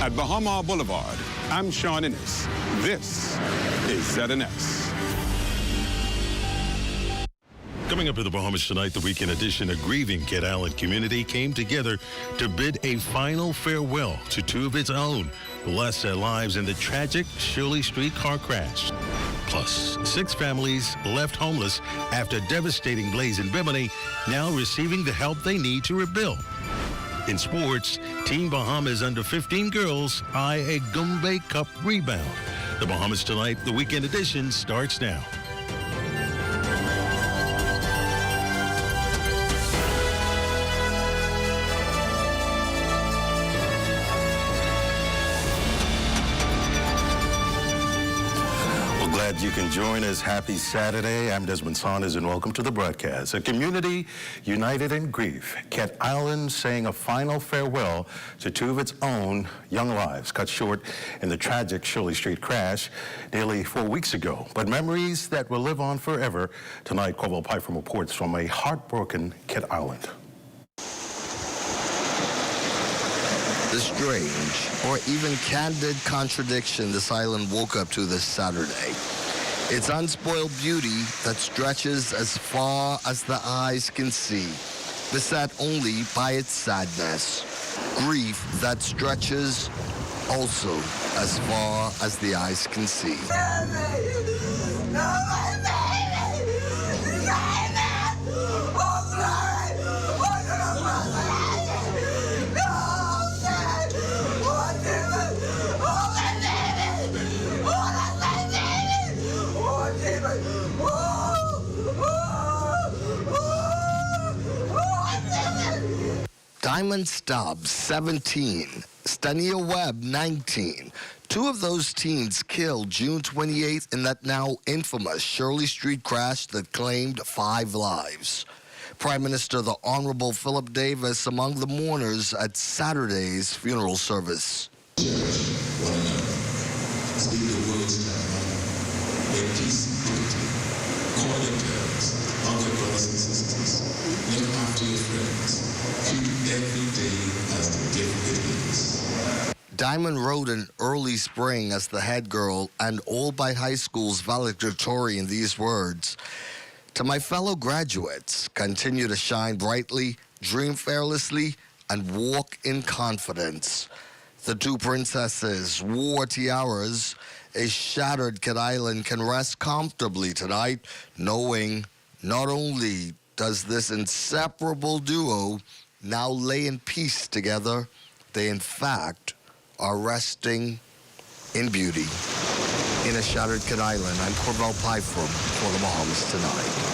At Bahama Boulevard, I'm Sean Ennis. This is ZNS. Coming up in the Bahamas tonight, the weekend edition, a grieving Kit Island community came together to bid a final farewell to two of its own who lost their lives in the tragic Shirley Street car crash. Plus, 6 families left homeless after a devastating blaze in Bimini, now receiving the help they need to rebuild. In sports, Team Bahamas under 15 girls eye a Gumbe Cup rebound. The Bahamas tonight, the weekend edition starts now. Glad you can join us. Happy Saturday. I'm Desmond Saunders, and welcome to the broadcast. A community united in grief. Kit Island saying a final farewell to 2 of its own young lives cut short in the tragic Shirley Street crash nearly 4 weeks ago. But memories that will live on forever. Tonight, Corval Pyfrom reports from a heartbroken Kit Island. The strange, or even candid contradiction this island woke up to this Saturday. Its unspoiled beauty that stretches as far as the eyes can see, beset only by its sadness. Grief that stretches also as far as the eyes can see. Diamond Stubbs, 17, Stania Webb, 19. 2 of those teens killed June 28th in that now infamous Shirley Street crash that claimed 5 lives. Prime Minister the Honorable Philip Davis among the mourners at Saturday's funeral service. Cherish one another. Speak the words to our mother. Make peace and unity. Call your parents, other brothers and sisters. Look after your friends. Treat every day as the gift it is. Diamond wrote in early spring as the head girl and Albright High School's valedictorian these words: "To my fellow graduates, continue to shine brightly, dream fearlessly, and walk in confidence." The 2 princesses wore tiaras. A shattered Kit Island can rest comfortably tonight, knowing not only does this inseparable duo now lay in peace together, they in fact are resting in beauty. In a shattered Kit Island, I'm Corval Pyfrom for the Bahamas tonight.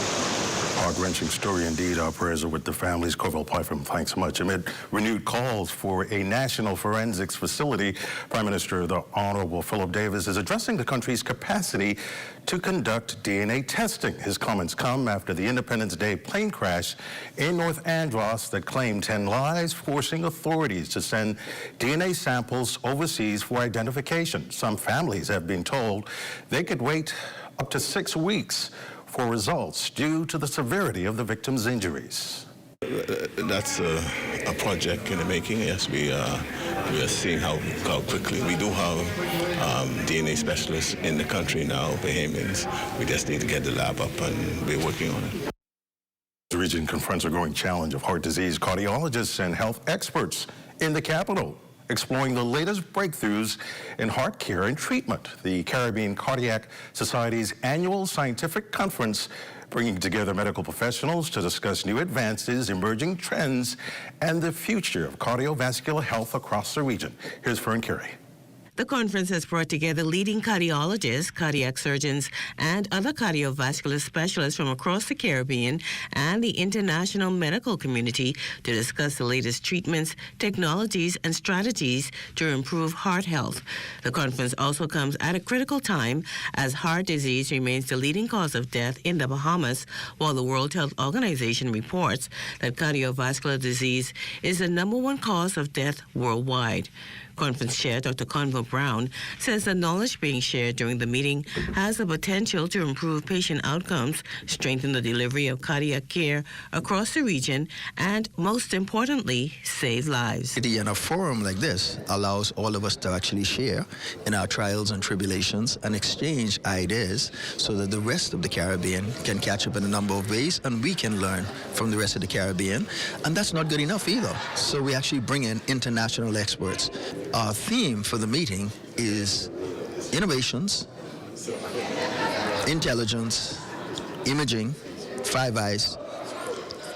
Heart-wrenching story indeed. Our prayers are with the families. Corval Pyfrom, thanks so much. Amid renewed calls for a national forensics facility, Prime Minister the Honorable Philip Davis is addressing the country's capacity to conduct DNA testing. His comments come after the Independence Day plane crash in North Andros that claimed 10 lives, forcing authorities to send DNA samples overseas for identification. Some families have been told they could wait up to 6 weeks for results due to the severity of the victims' injuries. That's a project in the making. Yes, we are seeing how quickly. We do have DNA specialists in the country now, Bahamians. We just need to get the lab up, and we're working on it. The region confronts a growing challenge of heart disease. Cardiologists and health experts in the capital exploring the latest breakthroughs in heart care and treatment. The Caribbean Cardiac Society's annual scientific conference bringing together medical professionals to discuss new advances, emerging trends, and the future of cardiovascular health across the region. Here's Fern Carey. The conference has brought together leading cardiologists, cardiac surgeons, and other cardiovascular specialists from across the Caribbean and the international medical community to discuss the latest treatments, technologies, and strategies to improve heart health. The conference also comes at a critical time as heart disease remains the leading cause of death in the Bahamas, while the World Health Organization reports that cardiovascular disease is the #1 cause of death worldwide. Conference Chair Dr. Convo Brown, says the knowledge being shared during the meeting has the potential to improve patient outcomes, strengthen the delivery of cardiac care across the region, and, most importantly, save lives. And a forum like this allows all of us to actually share in our trials and tribulations and exchange ideas so that the rest of the Caribbean can catch up in a number of ways and we can learn from the rest of the Caribbean. And that's not good enough either. So we actually bring in international experts. Our theme for the meeting is innovations, intelligence, imaging, Five Eyes.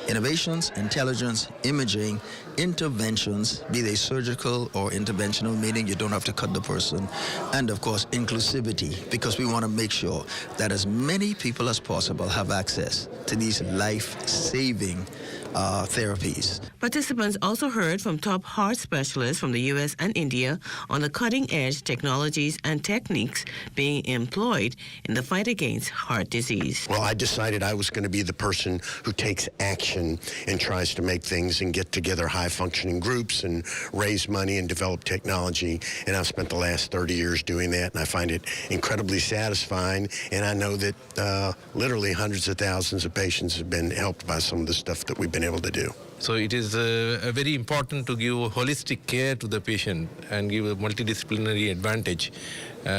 Innovations, intelligence, imaging, interventions, be they surgical or interventional, meaning you don't have to cut the person, and of course inclusivity, because we want to make sure that as many people as possible have access to these life-saving therapies. Participants also heard from top heart specialists from the U.S. and India on the cutting-edge technologies and techniques being employed in the fight against heart disease. Well, I decided I was going to be the person who takes action and tries to make things and get together high-functioning groups and raise money and develop technology. And I've spent the last 30 years doing that, and I find it incredibly satisfying. And I know that literally hundreds of thousands of patients have been helped by some of the stuff that we've been able to do. So it is very important to give holistic care to the patient and give a multidisciplinary advantage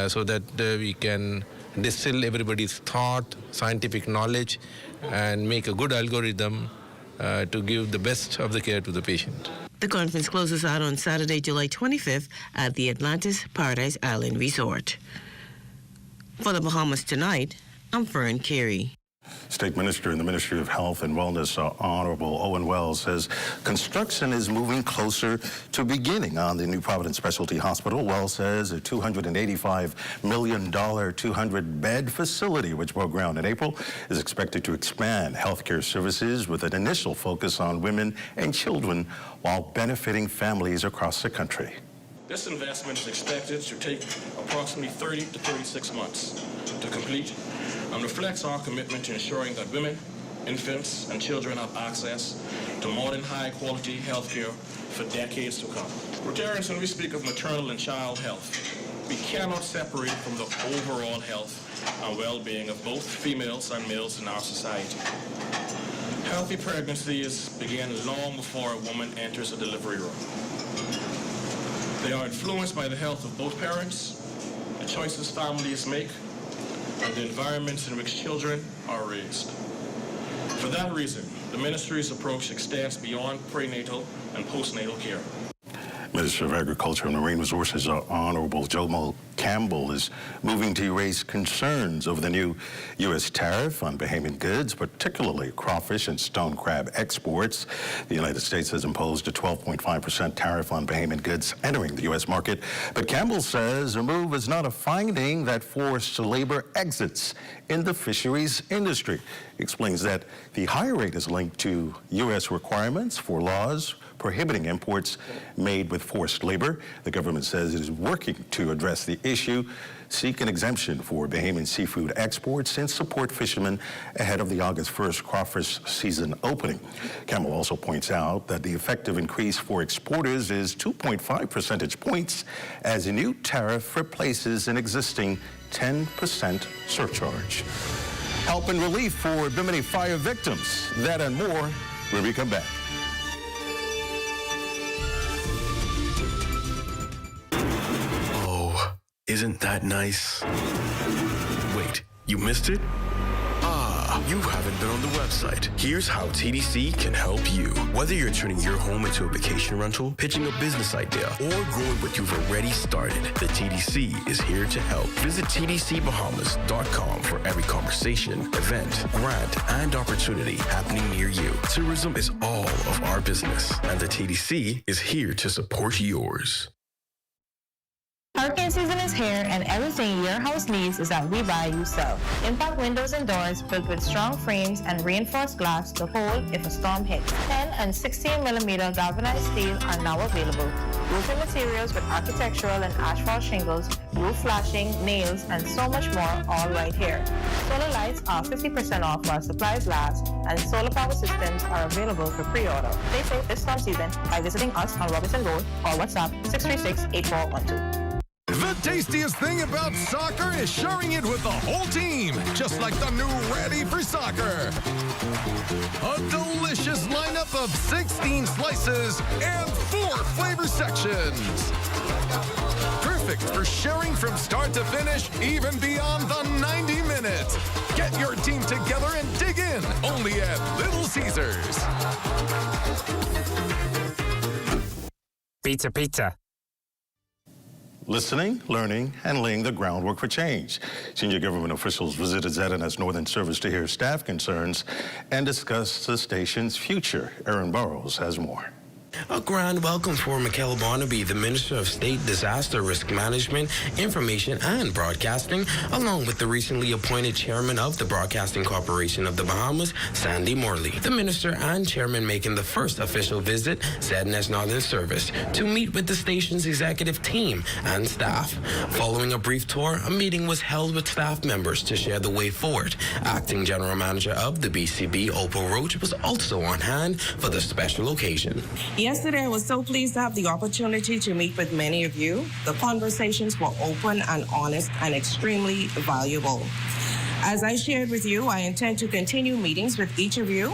so that we can distill everybody's thought, scientific knowledge, and make a good algorithm to give the best of the care to the patient. The conference closes out on Saturday, July 25th at the Atlantis Paradise Island Resort. For the Bahamas Tonight, I'm Fern Carey. State Minister in the Ministry of Health and Wellness, Honorable Owen Wells, says construction is moving closer to beginning on the New Providence Specialty Hospital. Wells says a $285 million 200-bed facility, which broke ground in April, is expected to expand healthcare services with an initial focus on women and children while benefiting families across the country. This investment is expected to take approximately 30 to 36 months to complete and reflects our commitment to ensuring that women, infants, and children have access to modern, high-quality health care for decades to come. Rotarians, when we speak of maternal and child health, we cannot separate from the overall health and well-being of both females and males in our society. Healthy pregnancies begin long before a woman enters a delivery room. They are influenced by the health of both parents, the choices families make, and the environments in which children are raised. For that reason, the ministry's approach extends beyond prenatal and postnatal care. Minister of Agriculture and Marine Resources, Honorable Jomo Campbell, is moving to raise concerns over the new U.S. tariff on Bahamian goods, particularly crawfish and stone crab exports. The United States has imposed a 12.5% tariff on Bahamian goods entering the U.S. market. But Campbell says the move is not a finding that forced labor exits in the fisheries industry. He explains that the higher rate is linked to U.S. requirements for laws prohibiting imports made with forced labor. The government says it is working to address the issue, seek an exemption for Bahamian seafood exports, and support fishermen ahead of the August 1st crawfish season opening. Campbell also points out that the effective increase for exporters is 2.5 percentage points as a new tariff replaces an existing 10% surcharge. Help and relief for Bimini fire victims. That and more when we come back. Isn't that nice? Wait, you missed it? Ah, you haven't been on the website. Here's how TDC can help you. Whether you're turning your home into a vacation rental, pitching a business idea, or growing what you've already started, the TDC is here to help. Visit tdcbahamas.com for every conversation, event, grant, and opportunity happening near you. Tourism is all of our business, and the TDC is here to support yours. Hurricane season is here, and everything your house needs is at We Buy You Sell. Impact windows and doors built with strong frames and reinforced glass to hold if a storm hits. 10 and 16 millimeter galvanized steel are now available. Roofing materials with architectural and asphalt shingles, roof flashing, nails, and so much more, all right here. Solar lights are 50% off while supplies last, and solar power systems are available for pre-order. Stay safe this storm season by visiting us on Robinson Road or WhatsApp 636-8412. The tastiest thing about soccer is sharing it with the whole team, just like the new Ready for Soccer. A delicious lineup of 16 slices and 4 flavor sections. Perfect for sharing from start to finish, even beyond the 90 minutes. Get your team together and dig in, only at Little Caesars. Pizza, pizza. Listening, learning, and laying the groundwork for change. Senior government officials visited ZNS Northern Service to hear staff concerns and discuss the station's future. Aaron Burrows has more. A grand welcome for Michaela Barnaby, the Minister of State Disaster Risk Management, Information and Broadcasting, along with the recently appointed Chairman of the Broadcasting Corporation of the Bahamas, Sandy Morley. The Minister and Chairman making the first official visit, ZNS Northern Service, to meet with the station's executive team and staff. Following a brief tour, a meeting was held with staff members to share the way forward. Acting General Manager of the BCB, Opal Roach, was also on hand for the special occasion. Yesterday, I was so pleased to have the opportunity to meet with many of you. The conversations were open and honest and extremely valuable. As I shared with you, I intend to continue meetings with each of you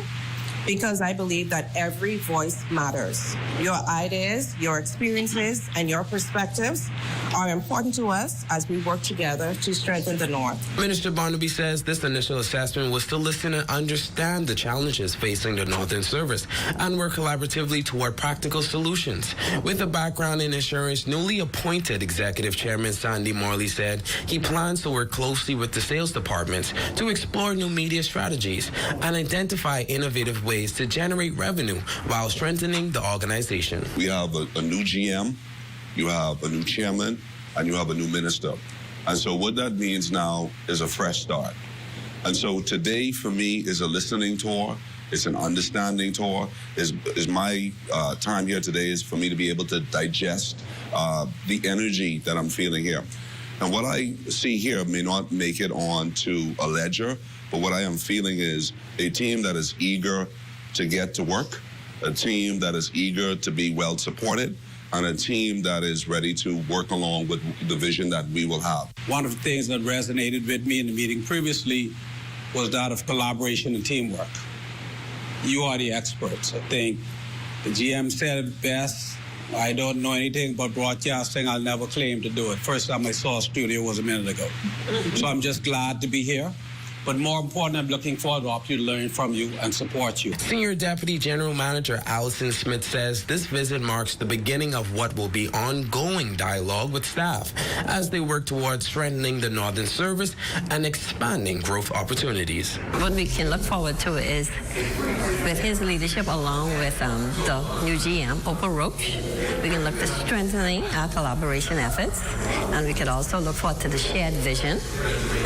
because I believe that every voice matters. Your ideas, your experiences, and your perspectives are important to us as we work together to strengthen the North. Minister Barnaby says this initial assessment was to listen and understand the challenges facing the Northern Service and work collaboratively toward practical solutions. With a background in insurance, newly appointed Executive Chairman Sandy Morley said he plans to work closely with the sales departments to explore new media strategies and identify innovative ways to generate revenue while strengthening the organization. We have a new GM, you have a new chairman, and you have a new minister. And so what that means now is a fresh start. And so today for me is a listening tour. It's an understanding tour. Is my time here today is for me to be able to digest the energy that I'm feeling here. And what I see here may not make it on to a ledger, but what I am feeling is a team that is eager to get to work, a team that is eager to be well supported, and a team that is ready to work along with the vision that we will have. One of the things that resonated with me in the meeting previously was that of collaboration and teamwork. You are the experts. I think the GM said it best. I don't know anything about broadcasting. I'll never claim to do it. First time I saw a studio was a minute ago. So I'm just glad to be here. But more important, I'm looking forward to opportunity to learn from you and support you. Senior Deputy General Manager Allison Smith says this visit marks the beginning of what will be ongoing dialogue with staff as they work towards strengthening the Northern Service and expanding growth opportunities. What we can look forward to is, with his leadership along with the new GM, Opal Roach, we can look to strengthening our collaboration efforts, and we could also look forward to the shared vision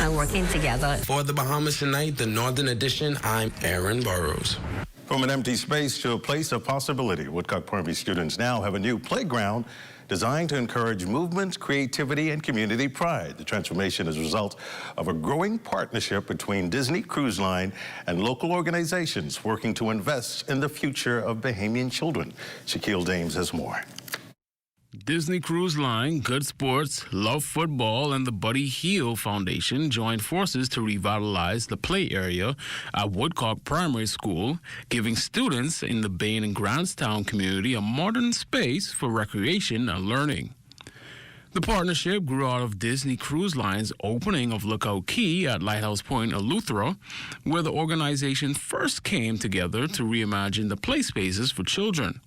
and working together. For the Bahamas Tonight, the Northern Edition, I'm Aaron Burrows. From an empty space to a place of possibility, Woodcock Primary students now have a new playground designed to encourage movement, creativity, and community pride. The transformation is a result of a growing partnership between Disney Cruise Line and local organizations working to invest in the future of Bahamian children. Shaquille Dames has more. Disney Cruise Line, Good Sports, Love Football, and the Buddy Heel Foundation joined forces to revitalize the play area at Woodcock Primary School, giving students in the Bain and Grantstown community a modern space for recreation and learning. The partnership grew out of Disney Cruise Line's opening of Lookout Key at Lighthouse Point, Eleuthera, where the organization first came together to reimagine the play spaces for children.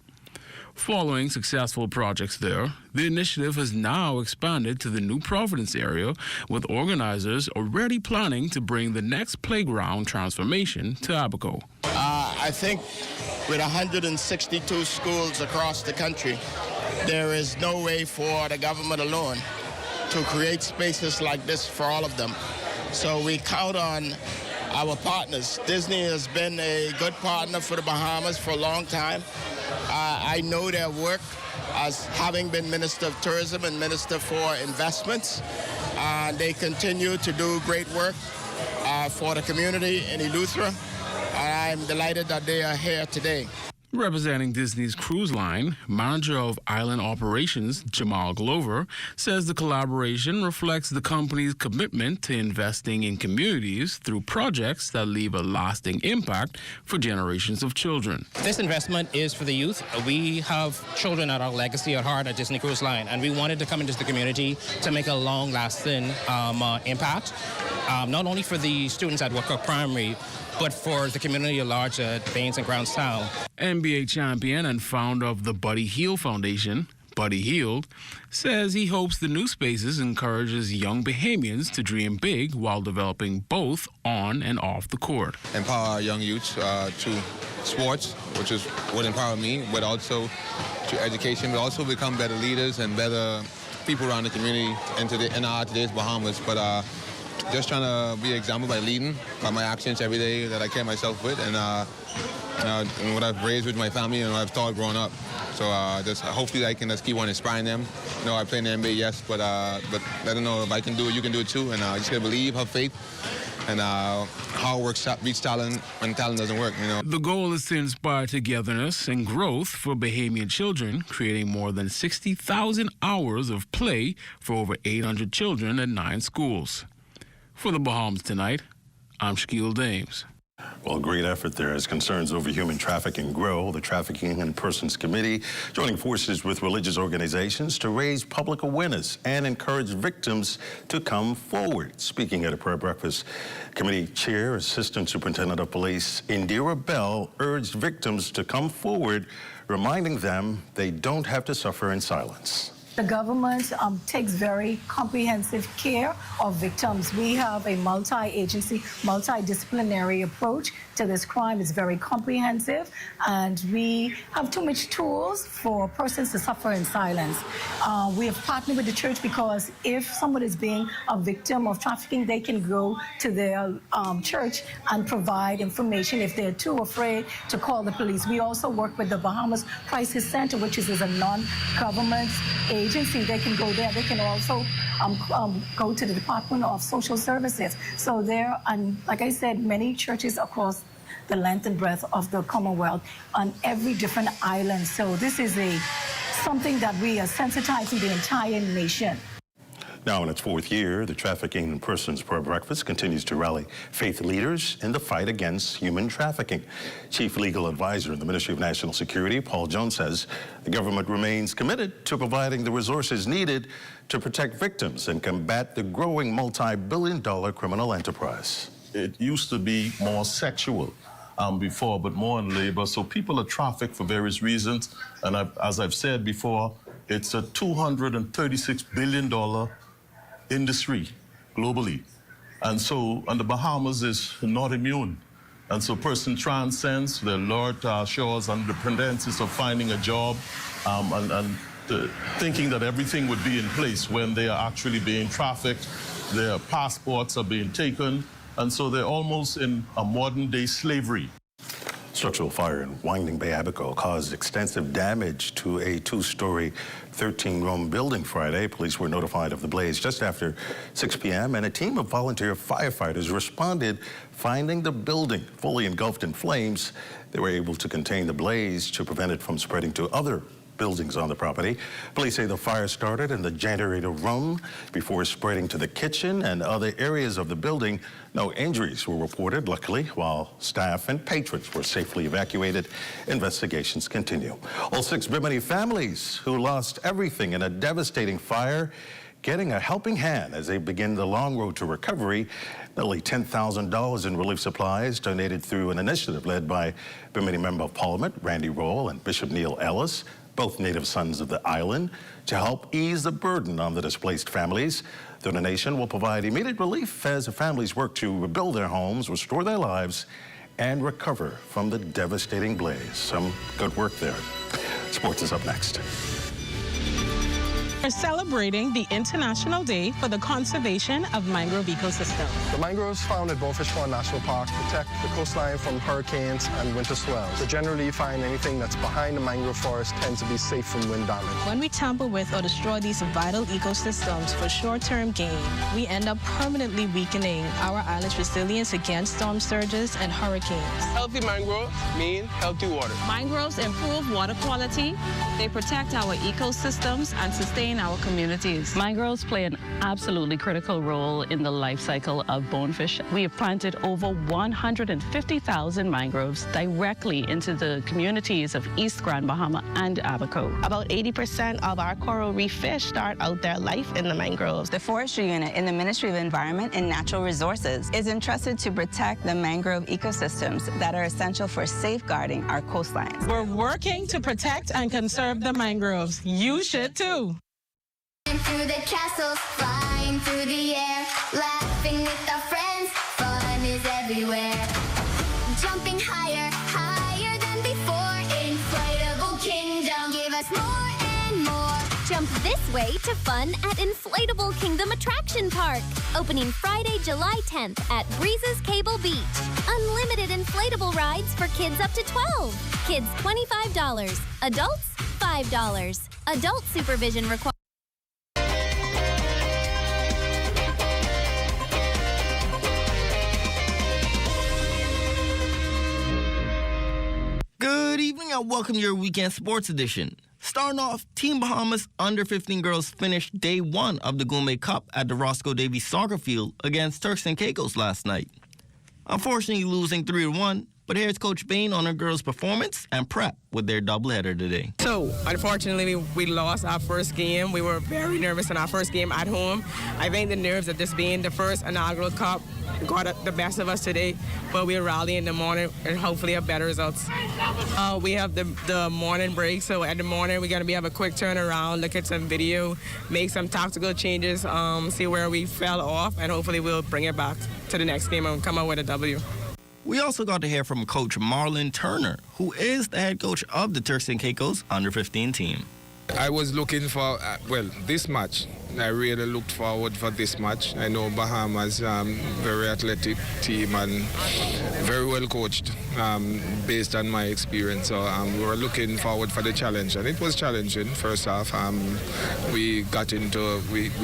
Following successful projects there, the initiative has now expanded to the New Providence area, with organizers already planning to bring the next playground transformation to Abaco. I think with 162 schools across the country, there is no way for the government alone to create spaces like this for all of them. So we count on our partners. Disney has been a good partner for the Bahamas for a long time. I know their work as having been Minister of Tourism and Minister for Investments. They continue to do great work for the community in Eleuthera. I'm delighted that they are here today. Representing Disney's cruise line, manager of island operations Jamal Glover says the collaboration reflects the company's commitment to investing in communities through projects that leave a lasting impact for generations of children. This investment is for the youth. We have children at our legacy at heart at Disney Cruise Line, and we wanted to come into the community to make a long-lasting impact, not only for the students at Woodcock Primary, but for the community at large at Baines and Groundstown. NBA champion and founder of the Buddy Hield Foundation, Buddy Hield, says he hopes the new spaces encourages young Bahamians to dream big while developing both on and off the court. Empower young youths through sports, which is what empowered me, but also through education, but also become better leaders and better people around the community in today's Bahamas. But just trying to be an example by leading by my actions every day that I carry myself with, and what I've raised with my family and what I've taught growing up. So just hopefully I can just keep on inspiring them. You know, I play in the NBA, yes, but let them know if I can do it, you can do it too. And just gotta believe, have faith, and hard work beats talent when talent doesn't work. You know. The goal is to inspire togetherness and growth for Bahamian children, creating more than 60,000 hours of play for over 800 children at 9 schools. For the Bahamas Tonight, I'm Shaquille Dames. Well, great effort there as concerns over human trafficking grow. The Trafficking in Persons Committee joining forces with religious organizations to raise public awareness and encourage victims to come forward. Speaking at a prayer breakfast, committee chair, Assistant Superintendent of Police Indira Bell urged victims to come forward, reminding them they don't have to suffer in silence. The government takes very comprehensive care of victims. We have a multi-agency, multidisciplinary approach to this crime. It's very comprehensive, and we have too much tools for persons to suffer in silence. We have partnered with the church because if someone is being a victim of trafficking, they can go to their church and provide information if they're too afraid to call the police. We also work with the Bahamas Crisis Center, which is a non-government agency. They can go there. They can also go to the Department of Social Services. So there, and like I said, many churches across the length and breadth of the Commonwealth on every different island. So this is something that we are sensitizing the entire nation. Now in its 4th year, the Trafficking in Persons Prayer Breakfast continues to rally faith leaders in the fight against human trafficking. Chief Legal Advisor in the Ministry of National Security, Paul Jones, says the government remains committed to providing the resources needed to protect victims and combat the growing multi-billion-dollar criminal enterprise. It used to be more sexual before, but more in labor. So people are trafficked for various reasons. And as I've said before, it's a $236 billion industry globally. And the Bahamas is not immune. And so person transcends the lured shores under the pretenses of finding a job and thinking that everything would be in place when they are actually being trafficked. Their passports are being taken. And so they're almost in a modern-day slavery. Structural fire in Winding Bay, Abaco caused extensive damage to a 2-story, 13-room building Friday. Police were notified of the blaze just after 6 p.m., and a team of volunteer firefighters responded, finding the building fully engulfed in flames. They were able to contain the blaze to prevent it from spreading to other buildings on the property. Police say the fire started in the generator room before spreading to the kitchen and other areas of the building. No injuries were reported, luckily, while staff and patrons were safely evacuated. Investigations continue. All 6 Bimini families who lost everything in a devastating fire getting a helping hand as they begin the long road to recovery. Nearly $10,000 in relief supplies donated through an initiative led by Bimini Member of Parliament Randy Roll and Bishop Neil Ellis, both native sons of the island, to help ease the burden on the displaced families. The donation will provide immediate relief as the families work to rebuild their homes, restore their lives, and recover from the devastating blaze. Some good work there. Sports is up next. for celebrating the International Day for the Conservation of Mangrove Ecosystems. The mangroves found at Bonefish Pond National Park protect the coastline from hurricanes and winter swells. So generally, you find anything that's behind the mangrove forest tends to be safe from wind damage. When we tamper with or destroy these vital ecosystems for short-term gain, we end up permanently weakening our island's resilience against storm surges and hurricanes. Healthy mangroves mean healthy water. Mangroves improve water quality, they protect our ecosystems and sustain our communities. Mangroves play an absolutely critical role in the life cycle of bonefish. We have planted over 150,000 mangroves directly into the communities of East Grand Bahama and Abaco. About 80% of our coral reef fish start out their life in the mangroves. The Forestry Unit in the Ministry of Environment and Natural Resources is entrusted to protect the mangrove ecosystems that are essential for safeguarding our coastlines. We're working to protect and conserve the mangroves. You should too. Through the castles, flying through the air, laughing with our friends, fun is everywhere. Jumping higher, higher than before, Inflatable Kingdom, give us more and more. Jump this way to fun at Inflatable Kingdom Attraction Park, opening Friday, July 10th at Breezes Cable Beach. Unlimited inflatable rides for kids up to 12. Kids $25, adults $5. Adult supervision required. Good evening and welcome to your weekend sports edition. Starting off, Team Bahamas under-15 girls finished day one of the Gourmet Cup at the Roscoe Davies Soccer Field against Turks and Caicos last night. Unfortunately losing 3-1, but here's Coach Bain on her girls' performance and prep with their doubleheader today. So, unfortunately, we lost our first game. We were very nervous in our first game at home. I think the nerves of this being the first inaugural cup got the best of us today, but we'll rally in the morning and hopefully have better results. We have the morning break, so at the morning we're going to have a quick turnaround, look at some video, make some tactical changes, see where we fell off, and hopefully we'll bring it back to the next game and come out with a W. We also got to hear from Coach Marlon Turner, who is the head coach of the Turks and Caicos under-15 team. I was looking for, this match. I really looked forward for this match. I know Bahamas, very athletic team and very well coached based on my experience. So we were looking forward for the challenge, and it was challenging. First off, we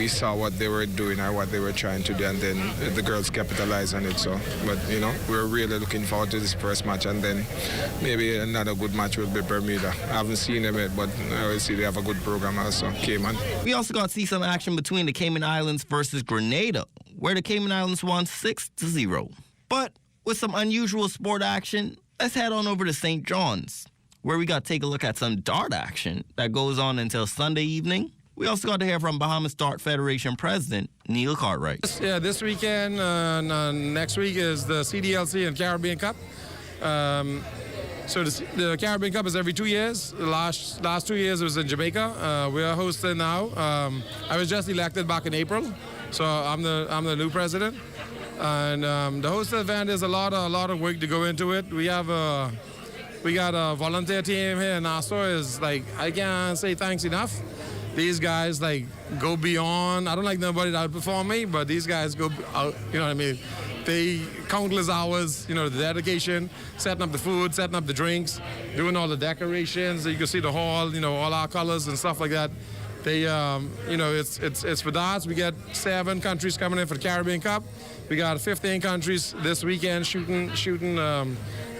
saw what they were doing or what they were trying to do, and then the girls capitalized on it. So, but we were really looking forward to this first match, and then maybe another good match will be Bermuda. I haven't seen them yet, but I will see they have a good program also. Cayman. We also got to see some action between the Cayman Islands versus Grenada, where the Cayman Islands won 6-0. But with some unusual sport action, let's head on over to St. John's, where we got to take a look at some dart action that goes on until Sunday evening. We also got to hear from Bahamas Dart Federation President Neil Cartwright. Yeah, this weekend, next week is the CDLC and Caribbean Cup. So the Caribbean Cup is every 2 years. The last 2 years it was in Jamaica. We are hosting now. I was just elected back in April, so I'm the new president. And the host event is a lot of work to go into it. We got a volunteer team here in Nassau. Is like, I can't say thanks enough. These guys go beyond. I don't like nobody to outperform me, but these guys go out. You know what I mean? They countless hours, the dedication, setting up the food, setting up the drinks, doing all the decorations. You can see the hall, all our colors and stuff like that. They, it's for darts. We get 7 countries coming in for the Caribbean Cup. We got 15 countries this weekend shooting.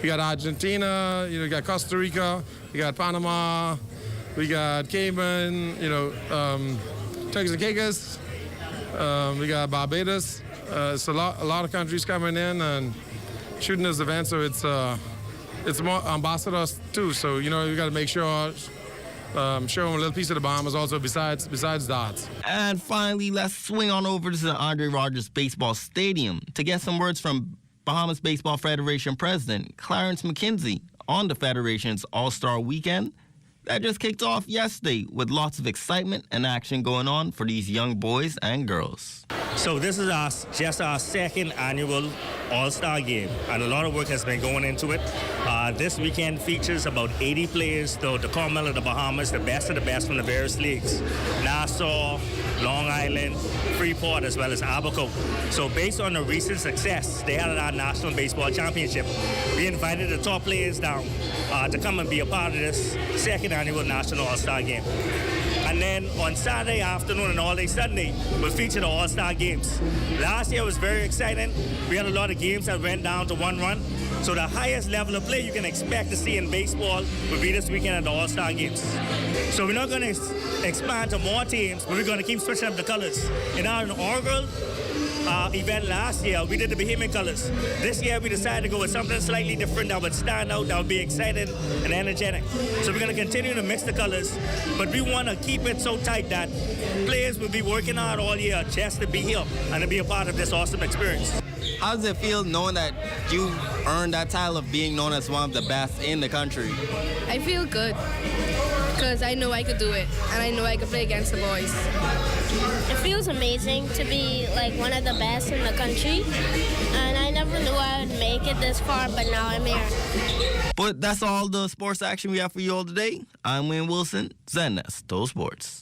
We got Argentina, we got Costa Rica, we got Panama, we got Cayman, Turks and Caicos, we got Barbados. It's a lot of countries coming in and shooting this event, so it's more ambassadors too. So we got to make sure show them a little piece of the Bahamas also besides darts. And finally, let's swing on over to the Andre Rogers Baseball Stadium to get some words from Bahamas Baseball Federation President Clarence McKenzie on the Federation's All-Star Weekend that just kicked off yesterday with lots of excitement and action going on for these young boys and girls. So this is just our second annual All-Star Game, and a lot of work has been going into it. This weekend features about 80 players, the Carmel of the Bahamas, the best of the best from the various leagues. Nassau, Long Island, Freeport, as well as Abaco. So based on the recent success they had at our National Baseball Championship, we invited the top players down to come and be a part of this second annual National All-Star Game. And then on Saturday afternoon and all day Sunday, we'll feature the All-Star Games. Last year was very exciting. We had a lot of games that went down to one run. So the highest level of play you can expect to see in baseball will be this weekend at the All-Star Games. So we're not going to expand to more teams, but we're going to keep switching up the colors. In our inaugural event last year, we did the Bahamian colors. This year, we decided to go with something slightly different that would stand out, that would be exciting and energetic. So we're going to continue to mix the colors, but we want to keep it so tight that players will be working hard all year just to be here and to be a part of this awesome experience. How does it feel knowing that you earned that title of being known as one of the best in the country? I feel good because I know I could do it and I know I could play against the boys. It feels amazing to be like one of the best in the country, and I never knew I would make it this far, but now I'm here. But that's all the sports action we have for you all today. I'm Wayne Wilson, Zenesto Sports.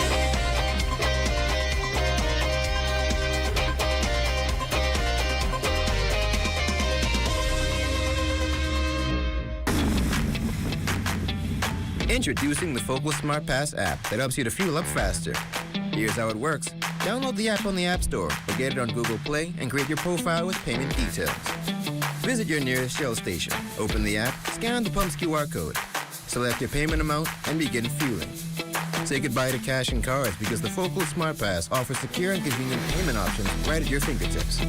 Introducing the Focal Smart Pass app that helps you to fuel up faster. Here's how it works. Download the app on the App Store or get it on Google Play and create your profile with payment details. Visit your nearest Shell station, open the app, scan the pump's QR code, select your payment amount, and begin fueling. Say goodbye to cash and cards because the Focal Smart Pass offers secure and convenient payment options right at your fingertips.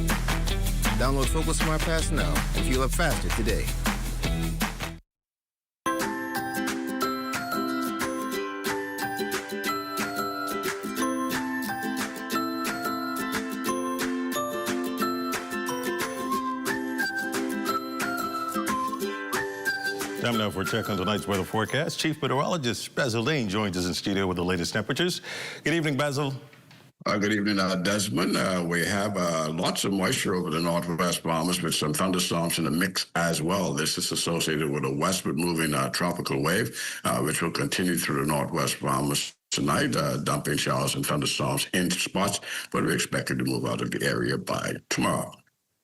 Download Focal Smart Pass now and fuel up faster today. Time now for a check on tonight's weather forecast. Chief Meteorologist Basil Dane joins us in studio with the latest temperatures. Good evening, Basil. Good evening, Desmond. We have lots of moisture over the northwest Bahamas with some thunderstorms in the mix as well. This is associated with a westward moving tropical wave, which will continue through the northwest Bahamas tonight, dumping showers and thunderstorms in spots, but we expect it to move out of the area by tomorrow.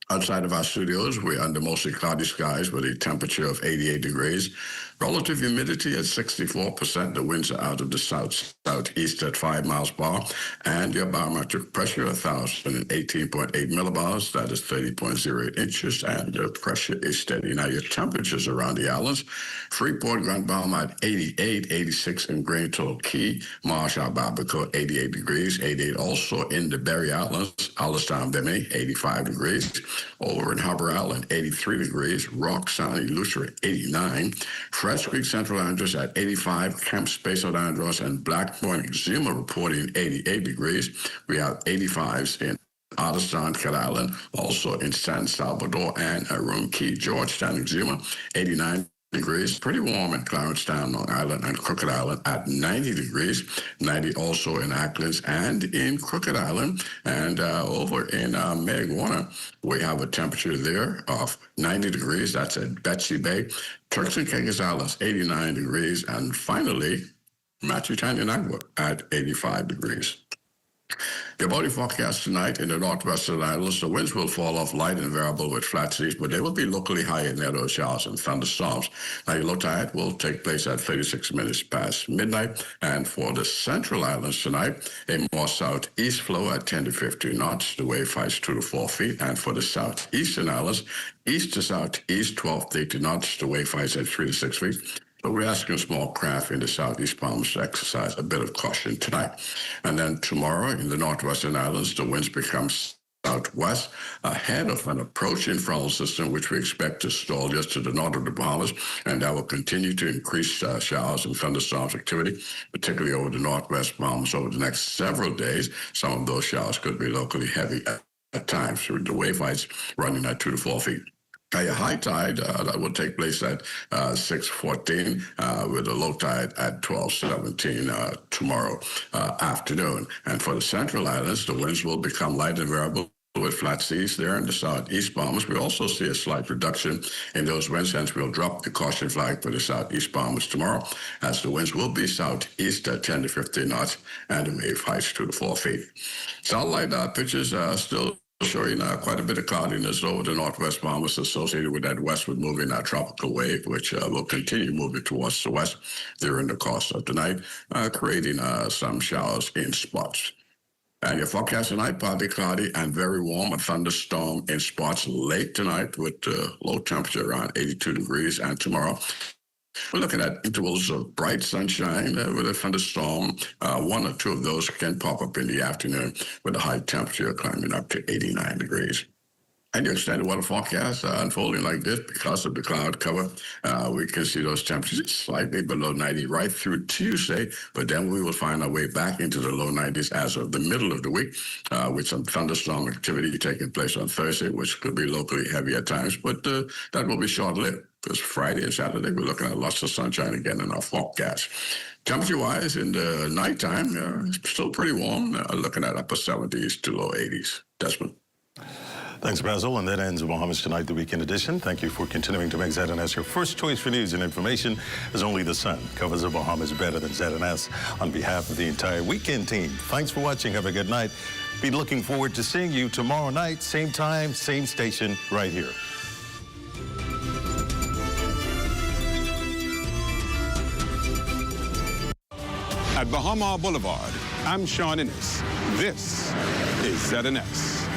Outside of our studios, we're under mostly cloudy skies with a temperature of 88 degrees. Relative humidity at 64%. The winds are out of the southeast at 5 miles per hour. And your barometric pressure, 1,018.8 millibars. That is 30.08 inches. And your pressure is steady. Now, your temperatures around the islands. Freeport, Grand Bahama at 88, 86 in Grand Turtle Key. Marshall, Babaco, 88 degrees. 88 also in the Berry Islands. Alistown, Bimini, 85 degrees. Over in Harbour Island, 83 degrees. Rock, Sunny, Lucer, 89. Fresh Creek, Central Andros at 85. Camp Space at Andros and Black Point, Exuma reporting 88 degrees. We have 85s in Alistown, Cat Island, also in San Salvador and Arun Key, Georgetown, Exuma, 89 degrees. Pretty warm in Clarencetown, Long Island, and Crooked Island at 90 degrees. 90 also in Acklands and in Crooked Island. And over in Mayaguana, we have a temperature there of 90 degrees. That's at Betsy Bay. Turks and Caicos Islands, 89 degrees. And finally, Matsutan and Agua at 85 degrees. Your body forecast tonight in the northwestern islands, the winds will fall off light and variable with flat seas, but they will be locally high in netto showers and thunderstorms. Now, your low tide will take place at 36 minutes past midnight. And for the central islands tonight, a more southeast flow at 10 to 15 knots. The wave height 2 to 4 feet. And for the southeastern islands, east to southeast, 12 to 18 knots. The wave height at 3 to 6 feet. But we're asking small craft in the southeast Bahamas to exercise a bit of caution tonight. And then tomorrow in the northwestern islands, the winds become southwest ahead of an approaching frontal system, which we expect to stall just to the north of the Bahamas. And that will continue to increase showers and thunderstorms activity, particularly over the northwest Bahamas over the next several days. Some of those showers could be locally heavy at times, with the wave heights running at 2 to 4 feet. A high tide that will take place at 6:14 with a low tide at 12:17 tomorrow afternoon. And for the Central Islands, the winds will become light and variable with flat seas there in the southeast Bahamas. We also see a slight reduction in those winds, hence we'll drop the caution flag for the southeast Bahamas tomorrow, as the winds will be southeast at 10 to 15 knots and the wave heights to the 4 feet. Satellite pictures still showing quite a bit of cloudiness over the northwest Bahamas associated with that westward moving tropical wave, which will continue moving towards the west during the course of the night, creating some showers in spots. And your forecast tonight, partly cloudy and very warm, a thunderstorm in spots late tonight with low temperature around 82 degrees. And tomorrow, we're looking at intervals of bright sunshine with a thunderstorm. One or two of those can pop up in the afternoon with a high temperature climbing up to 89 degrees. And your extended weather forecast unfolding like this because of the cloud cover. We can see those temperatures slightly below 90 right through Tuesday, but then we will find our way back into the low 90s as of the middle of the week with some thunderstorm activity taking place on Thursday, which could be locally heavy at times, but that will be short-lived because Friday and Saturday we're looking at lots of sunshine again in our forecast. Temperature-wise, in the nighttime, still pretty warm, looking at upper 70s to low 80s. Desmond. Thanks, Basil. And that ends Bahamas Tonight, the weekend edition. Thank you for continuing to make ZNS your first choice for news and information, as only the sun covers the Bahamas better than ZNS. On behalf of the entire weekend team, thanks for watching. Have a good night. Be looking forward to seeing you tomorrow night, same time, same station, right here. At Bahama Boulevard, I'm Sean Ennis. This is ZNS.